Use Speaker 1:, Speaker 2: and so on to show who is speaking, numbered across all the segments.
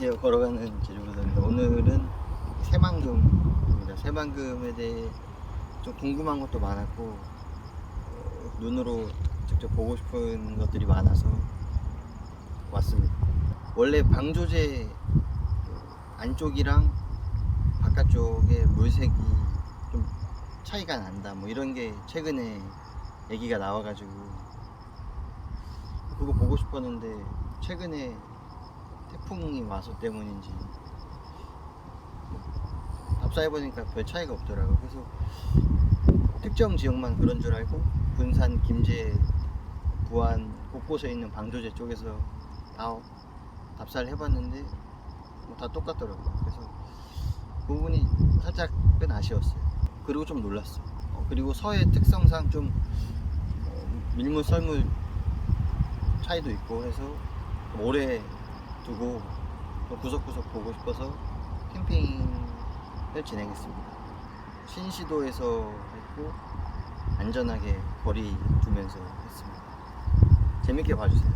Speaker 1: 안녕하세요. 걸어가는 지리부도입니다. 오늘은 새만금입니다. 새만금에 대해 좀 궁금한 것도 많았고 눈으로 직접 보고 싶은 것들이 많아서 왔습니다. 원래 방조제 안쪽이랑 바깥쪽에 물색이 좀 차이가 난다 뭐 이런 게 최근에 얘기가 나와가지고 그거 보고 싶었는데 최근에 태풍이 와서 때문인지 답사해보니까 별 차이가 없더라고요. 그래서 특정 지역만 그런 줄 알고 군산, 김제, 부안 곳곳에 있는 방조제 쪽에서 다 답사를 해봤는데 뭐 다 똑같더라고요. 그래서 그 부분이 살짝은 아쉬웠어요. 그리고 좀 놀랐어요. 그리고 서해 특성상 좀 밀물 썰물 차이도 있고 해서 오래 두고 구석구석 보고 싶어서 캠핑을 진행했습니다. 신시도에서 했고 안전하게 거리 두면서 했습니다. 재밌게 봐주세요.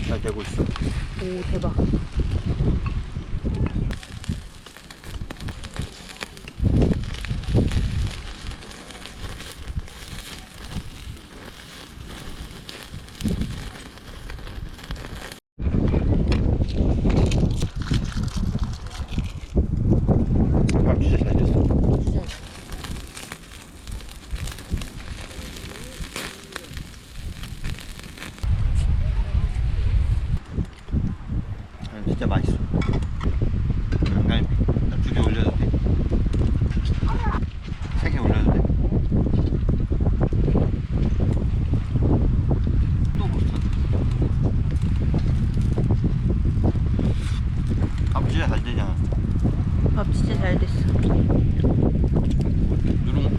Speaker 1: 잘 되고 있어.
Speaker 2: 오, 대박.
Speaker 1: 진짜 잘 됐어.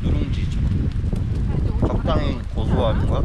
Speaker 1: 누룽지처럼 적당히 고소함과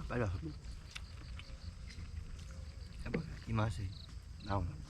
Speaker 1: 빨리 와서 해봐. 이 맛이 나오나?